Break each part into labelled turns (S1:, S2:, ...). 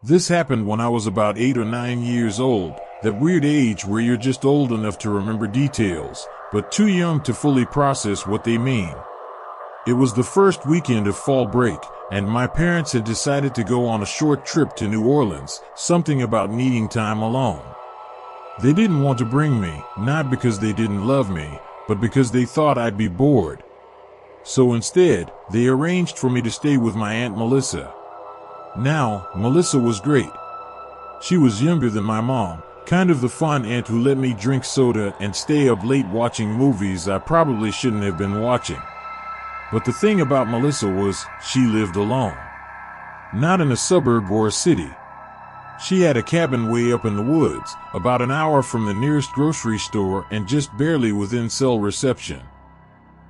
S1: This happened when I was about 8 or 9 years old, that weird age where you're just old enough to remember details, but too young to fully process what they mean. It was the first weekend of fall break, and my parents had decided to go on a short trip to New Orleans, something about needing time alone. They didn't want to bring me, not because they didn't love me, but because they thought I'd be bored. So instead, they arranged for me to stay with my Aunt Melissa. Now, Melissa was great. She was younger than my mom, kind of the fun aunt who let me drink soda and stay up late watching movies I probably shouldn't have been watching. But the thing about Melissa was, she lived alone. Not in a suburb or a city. She had a cabin way up in the woods, about an hour from the nearest grocery store and just barely within cell reception.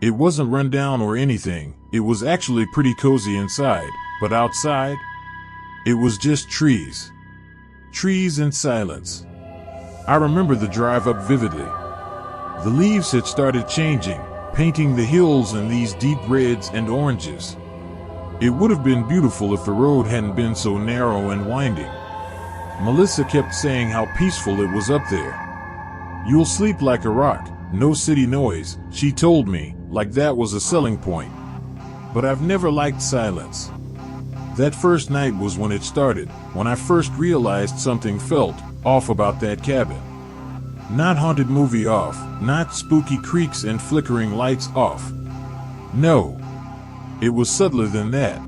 S1: It wasn't run down or anything, it was actually pretty cozy inside, but outside, it was just trees. Trees and silence. I remember the drive up vividly. The leaves had started changing, painting the hills in these deep reds and oranges. It would have been beautiful if the road hadn't been so narrow and winding. Melissa kept saying how peaceful it was up there. You'll sleep like a rock, no city noise, she told me, like that was a selling point. But I've never liked silence. That first night was when it started, when I first realized something felt off about that cabin. Not haunted movie off, not spooky creaks and flickering lights off. No. It was subtler than that.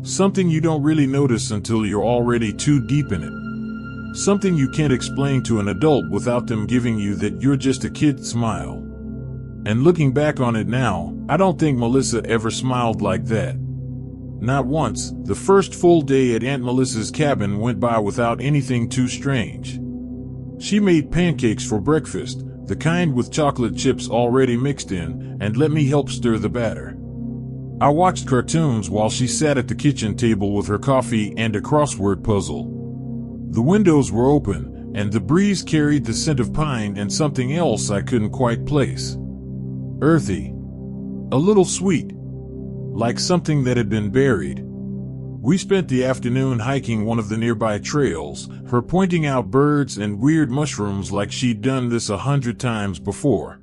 S1: Something you don't really notice until you're already too deep in it. Something you can't explain to an adult without them giving you that you're just a kid smile. And looking back on it now, I don't think Melissa ever smiled like that. Not once. The first full day at Aunt Melissa's cabin went by without anything too strange. She made pancakes for breakfast, the kind with chocolate chips already mixed in, and let me help stir the batter. I watched cartoons while she sat at the kitchen table with her coffee and a crossword puzzle. The windows were open, and the breeze carried the scent of pine and something else I couldn't quite place. Earthy. A little sweet. Like something that had been buried. We spent the afternoon hiking one of the nearby trails, her pointing out birds and weird mushrooms like she'd done this 100 times before.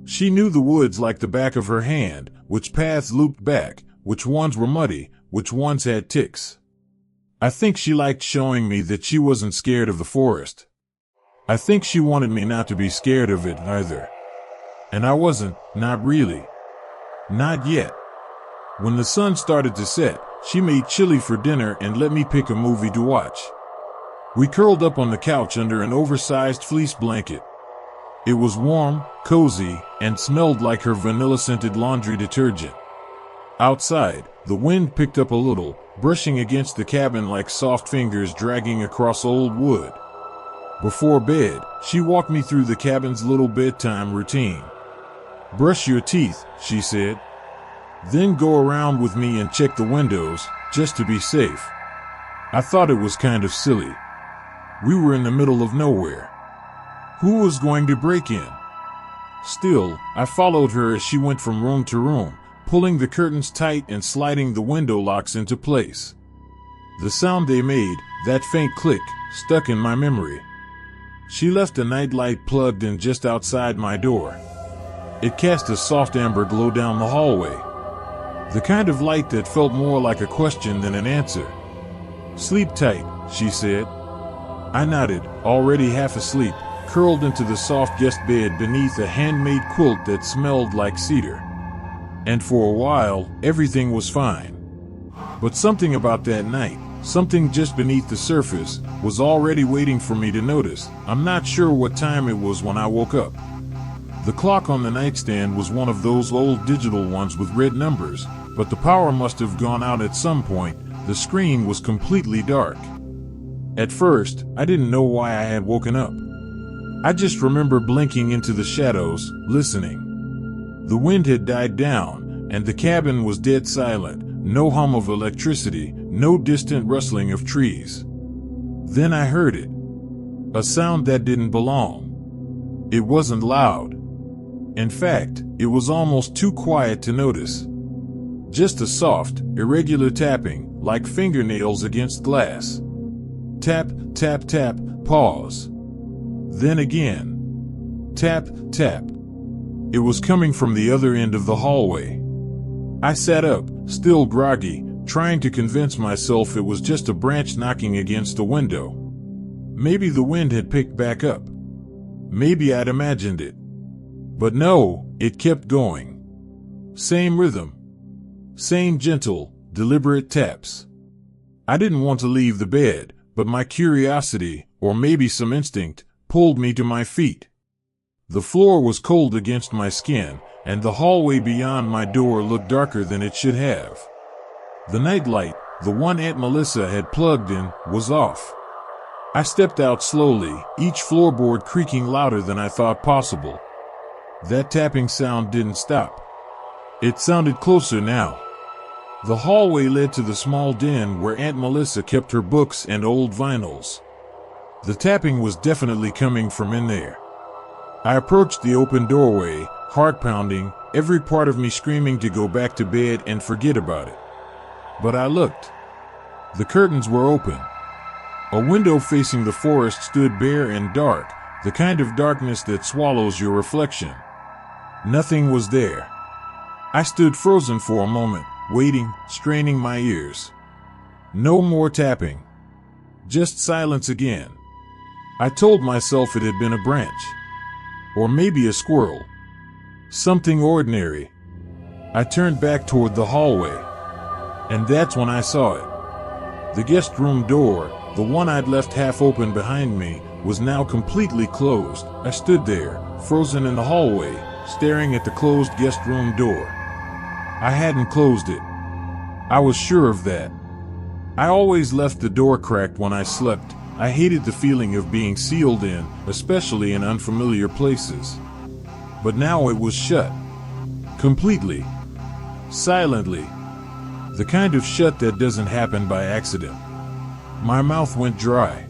S1: She knew the woods like the back of her hand, which paths looped back, which ones were muddy, which ones had ticks. I think she liked showing me that she wasn't scared of the forest. I think she wanted me not to be scared of it either. And I wasn't, not really. Not yet. When the sun started to set, she made chili for dinner and let me pick a movie to watch. We curled up on the couch under an oversized fleece blanket. It was warm, cozy, and smelled like her vanilla-scented laundry detergent. Outside, the wind picked up a little, brushing against the cabin like soft fingers dragging across old wood. Before bed, she walked me through the cabin's little bedtime routine. Brush your teeth, she said. Then go around with me and check the windows, just to be safe. I thought it was kind of silly. We were in the middle of nowhere. Who was going to break in? Still, I followed her as she went from room to room, pulling the curtains tight and sliding the window locks into place. The sound they made, that faint click, stuck in my memory. She left a nightlight plugged in just outside my door. It cast a soft amber glow down the hallway. The kind of light that felt more like a question than an answer. Sleep tight, she said. I nodded, already half asleep, curled into the soft guest bed beneath a handmade quilt that smelled like cedar. And for a while, everything was fine. But something about that night, something just beneath the surface, was already waiting for me to notice. I'm not sure what time it was when I woke up. The clock on the nightstand was one of those old digital ones with red numbers, but the power must have gone out at some point. The screen was completely dark. At first, I didn't know why I had woken up. I just remember blinking into the shadows, listening. The wind had died down, and the cabin was dead silent, no hum of electricity, no distant rustling of trees. Then I heard it. A sound that didn't belong. It wasn't loud. In fact, it was almost too quiet to notice. Just a soft, irregular tapping, like fingernails against glass. Tap, tap, tap, pause. Then again. Tap, tap. It was coming from the other end of the hallway. I sat up, still groggy, trying to convince myself it was just a branch knocking against the window. Maybe the wind had picked back up. Maybe I'd imagined it. But no, it kept going. Same rhythm. Same gentle, deliberate taps. I didn't want to leave the bed, but my curiosity, or maybe some instinct, pulled me to my feet. The floor was cold against my skin, and the hallway beyond my door looked darker than it should have. The nightlight, the one Aunt Melissa had plugged in, was off. I stepped out slowly, each floorboard creaking louder than I thought possible. That tapping sound didn't stop. It sounded closer now. The hallway led to the small den where Aunt Melissa kept her books and old vinyls. The tapping was definitely coming from in there. I approached the open doorway, heart pounding, every part of me screaming to go back to bed and forget about it. But I looked. The curtains were open. A window facing the forest stood bare and dark, the kind of darkness that swallows your reflection. Nothing was there. I stood frozen for a moment, waiting, straining my ears. No more tapping. Just silence again. I told myself it had been a branch. Or maybe a squirrel. Something ordinary. I turned back toward the hallway. And that's when I saw it. The guest room door, the one I'd left half open behind me, was now completely closed. I stood there, frozen in the hallway, staring at the closed guest room door. I hadn't closed it. I was sure of that. I always left the door cracked when I slept. I hated the feeling of being sealed in, especially in unfamiliar places. But now it was shut. Completely. Silently. The kind of shut that doesn't happen by accident. My mouth went dry.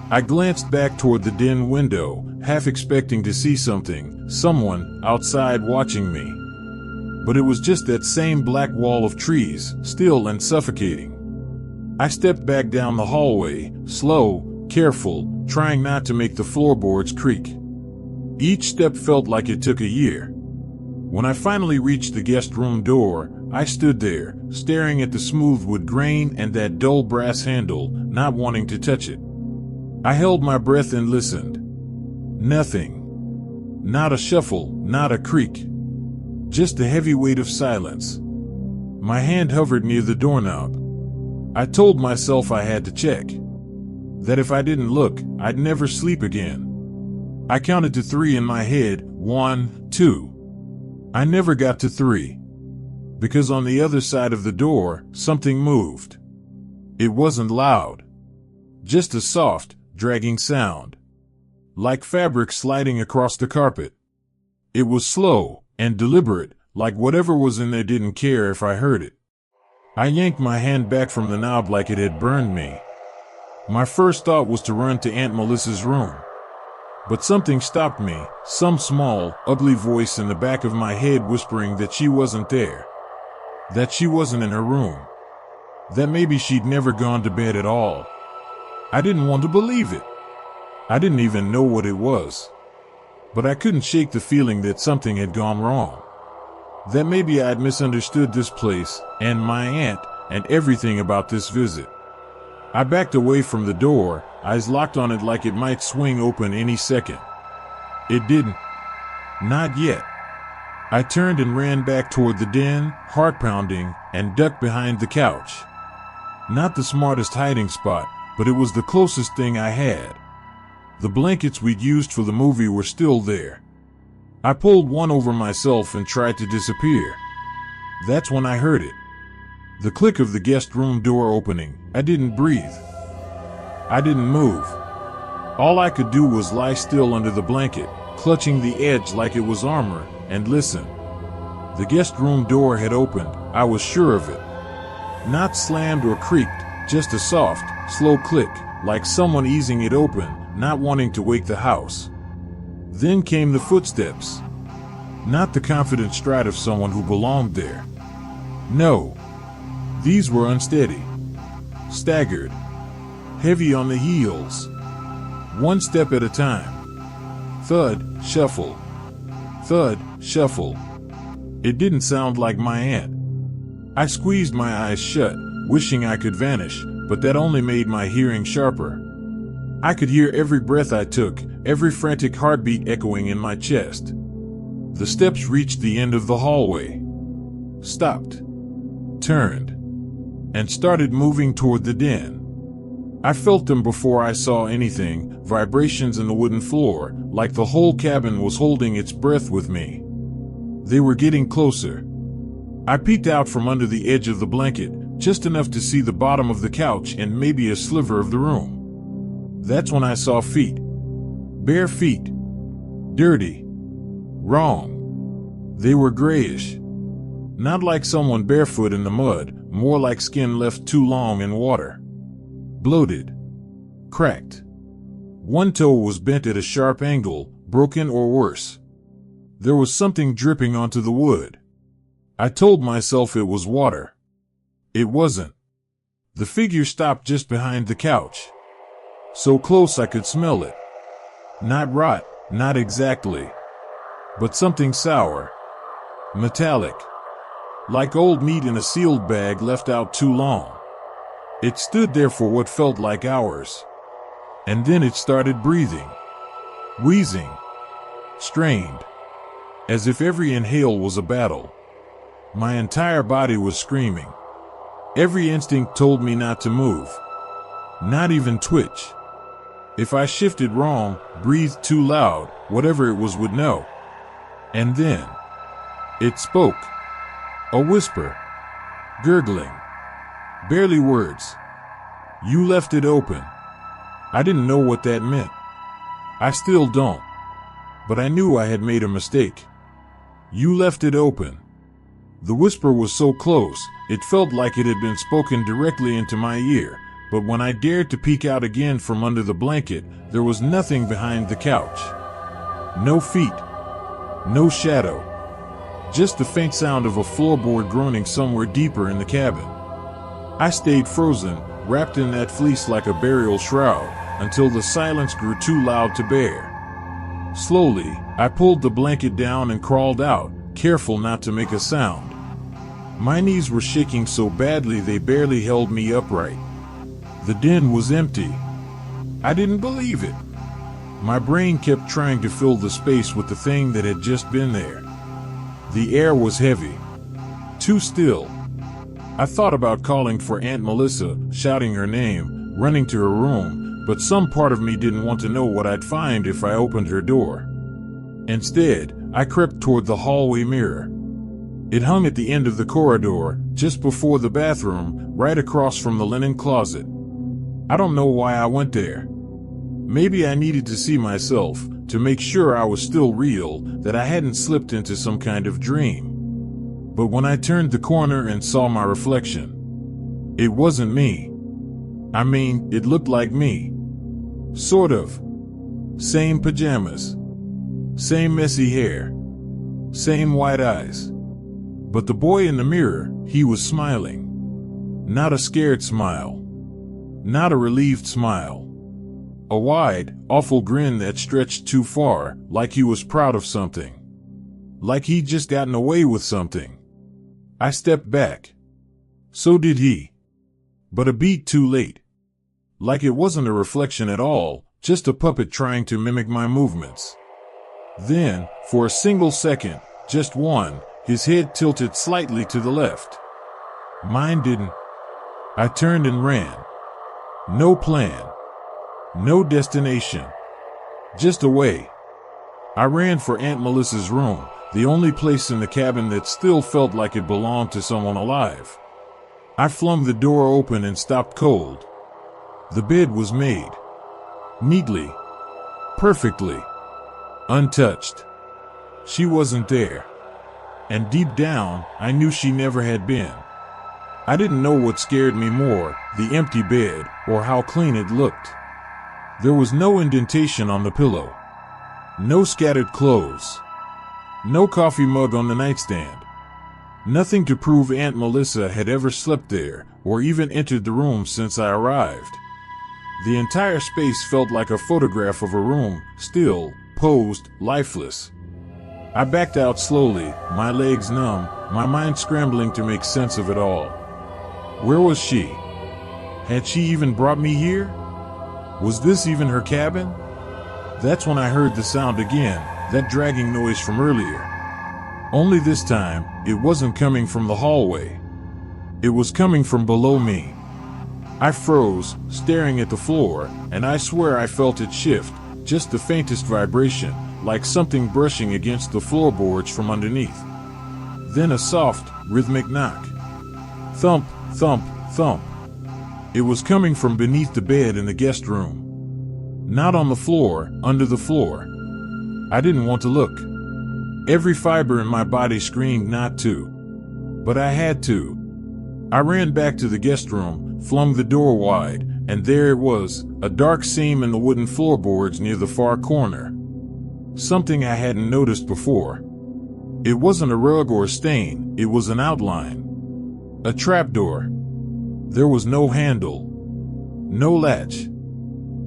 S1: I glanced back toward the den window, half expecting to see someone outside watching me. But it was just that same black wall of trees, still and suffocating. I stepped back down the hallway, slow, careful, trying not to make the floorboards creak. Each step felt like it took a year. When I finally reached the guest room door, I stood there, staring at the smooth wood grain and that dull brass handle, not wanting to touch it. I held my breath and listened. Nothing. Not a shuffle, not a creak. Just the heavy weight of silence. My hand hovered near the doorknob. I told myself I had to check. That if I didn't look, I'd never sleep again. I counted to 3 in my head, 1, 2. I never got to 3. Because on the other side of the door, something moved. It wasn't loud. Just a soft, dragging sound. Like fabric sliding across the carpet. It was slow and deliberate, like whatever was in there didn't care if I heard it. I yanked my hand back from the knob like it had burned me. My first thought was to run to Aunt Melissa's room. But something stopped me, some small, ugly voice in the back of my head whispering that she wasn't there. That she wasn't in her room. That maybe she'd never gone to bed at all. I didn't want to believe it. I didn't even know what it was. But I couldn't shake the feeling that something had gone wrong. That maybe I'd misunderstood this place, and my aunt, and everything about this visit. I backed away from the door, eyes locked on it like it might swing open any second. It didn't. Not yet. I turned and ran back toward the den, heart pounding, and ducked behind the couch. Not the smartest hiding spot, but it was the closest thing I had. The blankets we'd used for the movie were still there. I pulled one over myself and tried to disappear. That's when I heard it. The click of the guest room door opening. I didn't breathe. I didn't move. All I could do was lie still under the blanket, clutching the edge like it was armor, and listen. The guest room door had opened, I was sure of it. Not slammed or creaked, just a soft, slow click, like someone easing it open, not wanting to wake the house. Then came the footsteps. Not the confident stride of someone who belonged there. No. These were unsteady. Staggered. heavy on the heels. One step at a time. Thud, shuffle. Thud, shuffle. It didn't sound like my aunt. I squeezed my eyes shut, wishing I could vanish, but that only made my hearing sharper. I could hear every breath I took, every frantic heartbeat echoing in my chest. The steps reached the end of the hallway. Stopped. Turned. And started moving toward the den. I felt them before I saw anything, vibrations in the wooden floor, like the whole cabin was holding its breath with me. They were getting closer. I peeked out from under the edge of the blanket, just enough to see the bottom of the couch and maybe a sliver of the room. That's when I saw feet. Bare feet. Dirty. Wrong. They were grayish. Not like someone barefoot in the mud, more like skin left too long in water. Bloated. Cracked. One toe was bent at a sharp angle, broken or worse. There was something dripping onto the wood. I told myself it was water. It wasn't. The figure stopped just behind the couch. So close I could smell it. Not rot, not exactly. But something sour. Metallic. Like old meat in a sealed bag left out too long. It stood there for what felt like hours. And then it started breathing. Wheezing. Strained. As if every inhale was a battle. My entire body was screaming. Every instinct told me not to move. Not even twitch. If I shifted wrong, breathed too loud, whatever it was would know. And then it spoke. A whisper. Gurgling. Barely words. You left it open. I didn't know what that meant. I still don't. But I knew I had made a mistake. You left it open. The whisper was so close, it felt like it had been spoken directly into my ear, but when I dared to peek out again from under the blanket, there was nothing behind the couch. No feet. No shadow. Just the faint sound of a floorboard groaning somewhere deeper in the cabin. I stayed frozen, wrapped in that fleece like a burial shroud, until the silence grew too loud to bear. Slowly, I pulled the blanket down and crawled out, careful not to make a sound. My knees were shaking so badly they barely held me upright. The den was empty. I didn't believe it. My brain kept trying to fill the space with the thing that had just been there. The air was heavy. Too still. I thought about calling for Aunt Melissa, shouting her name, running to her room, but some part of me didn't want to know what I'd find if I opened her door. Instead, I crept toward the hallway mirror. It hung at the end of the corridor, just before the bathroom, right across from the linen closet. I don't know why I went there. Maybe I needed to see myself, to make sure I was still real, that I hadn't slipped into some kind of dream. But when I turned the corner and saw my reflection, it wasn't me. I mean, it looked like me. Sort of. Same pajamas. Same messy hair. Same white eyes. But the boy in the mirror, he was smiling. Not a scared smile. Not a relieved smile. A wide, awful grin that stretched too far, like he was proud of something. Like he'd just gotten away with something. I stepped back. So did he. But a beat too late. Like it wasn't a reflection at all, just a puppet trying to mimic my movements. Then, for a single second, just one, his head tilted slightly to the left. Mine didn't. I turned and ran. No plan. No destination. Just away. I ran for Aunt Melissa's room, the only place in the cabin that still felt like it belonged to someone alive. I flung the door open and stopped cold. The bed was made. Neatly. Perfectly. Untouched. She wasn't there. And deep down, I knew she never had been. I didn't know what scared me more, the empty bed, or how clean it looked. There was no indentation on the pillow. No scattered clothes. No coffee mug on the nightstand. Nothing to prove Aunt Melissa had ever slept there, or even entered the room since I arrived. The entire space felt like a photograph of a room, still, posed, lifeless. I backed out slowly, my legs numb, my mind scrambling to make sense of it all. Where was she? Had she even brought me here? Was this even her cabin? That's when I heard the sound again, that dragging noise from earlier. Only this time, it wasn't coming from the hallway. It was coming from below me. I froze, staring at the floor, and I swear I felt it shift, just the faintest vibration, like something brushing against the floorboards from underneath. Then a soft, rhythmic knock. Thump, thump, thump. It was coming from beneath the bed in the guest room. Not on the floor, under the floor. I didn't want to look. Every fiber in my body screamed not to. But I had to. I ran back to the guest room, flung the door wide, and there it was, a dark seam in the wooden floorboards near the far corner. Something I hadn't noticed before. It wasn't a rug or a stain, it was an outline. A trapdoor. There was no handle. No latch.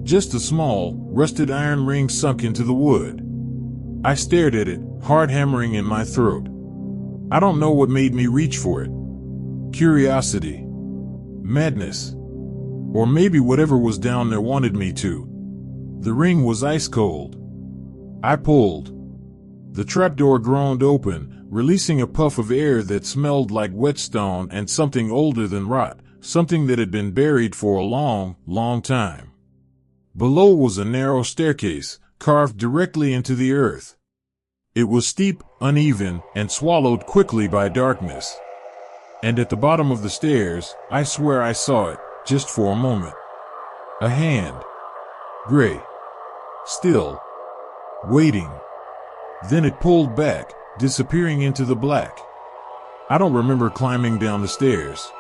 S1: Just a small, rusted iron ring sunk into the wood. I stared at it, heart hammering in my throat. I don't know what made me reach for it. Curiosity. Madness. Or maybe whatever was down there wanted me to. The ring was ice cold. I pulled. The trapdoor groaned open, releasing a puff of air that smelled like whetstone and something older than rot, something that had been buried for a long, long time. Below was a narrow staircase, carved directly into the earth. It was steep, uneven, and swallowed quickly by darkness. And at the bottom of the stairs, I swear I saw it, just for a moment. A hand. Gray. Still. Waiting. Then it pulled back, disappearing into the black. I don't remember climbing down the stairs.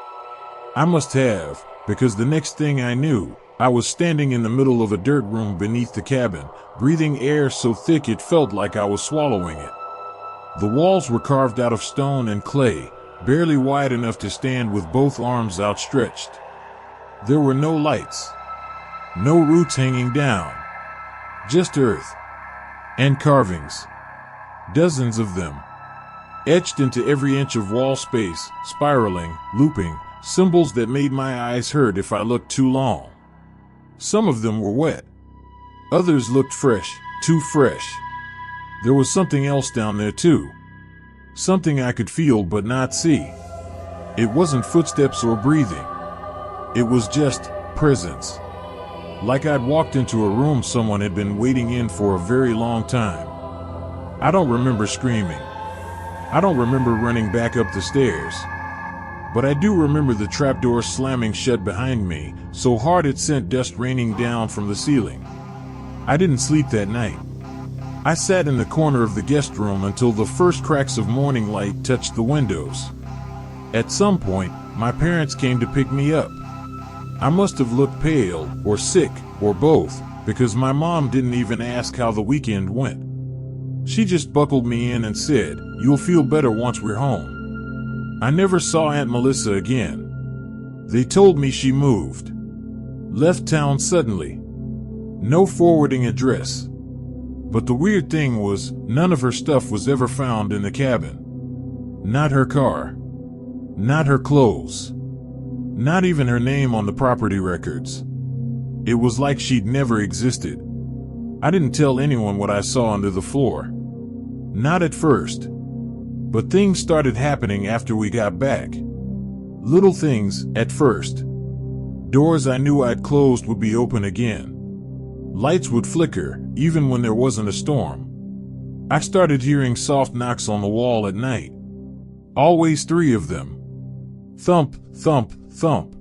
S1: I must have, because the next thing I knew, I was standing in the middle of a dirt room beneath the cabin, breathing air so thick it felt like I was swallowing it. The walls were carved out of stone and clay, barely wide enough to stand with both arms outstretched. There were no lights. No roots hanging down. Just earth. And carvings. Dozens of them. Etched into every inch of wall space, spiraling, looping, symbols that made my eyes hurt if I looked too long. Some of them were wet. Others looked fresh, too fresh. There was something else down there too. Something I could feel but not see. It wasn't footsteps or breathing. It was just presence. Like I'd walked into a room someone had been waiting in for a very long time. I don't remember screaming. I don't remember running back up the stairs. But I do remember the trapdoor slamming shut behind me, so hard it sent dust raining down from the ceiling. I didn't sleep that night. I sat in the corner of the guest room until the first cracks of morning light touched the windows. At some point, my parents came to pick me up. I must have looked pale, or sick, or both, because my mom didn't even ask how the weekend went. She just buckled me in and said, "You'll feel better once we're home." I never saw Aunt Melissa again. They told me she moved. Left town suddenly. No forwarding address. But the weird thing was, none of her stuff was ever found in the cabin. Not her car. Not her clothes. Not even her name on the property records. It was like she'd never existed. I didn't tell anyone what I saw under the floor. Not at first. But things started happening after we got back. Little things, at first. Doors I knew I'd closed would be open again. Lights would flicker, even when there wasn't a storm. I started hearing soft knocks on the wall at night. Always 3 of them. Thump, thump, thump.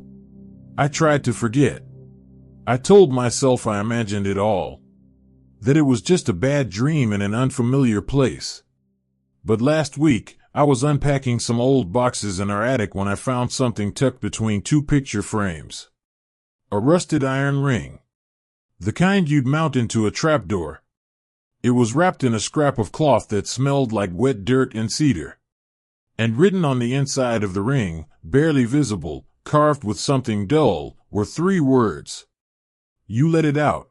S1: I tried to forget. I told myself I imagined it all. That it was just a bad dream in an unfamiliar place. But last week, I was unpacking some old boxes in our attic when I found something tucked between 2 picture frames. A rusted iron ring. The kind you'd mount into a trapdoor. It was wrapped in a scrap of cloth that smelled like wet dirt and cedar. And written on the inside of the ring, barely visible, carved with something dull, were 3 words. You let it out.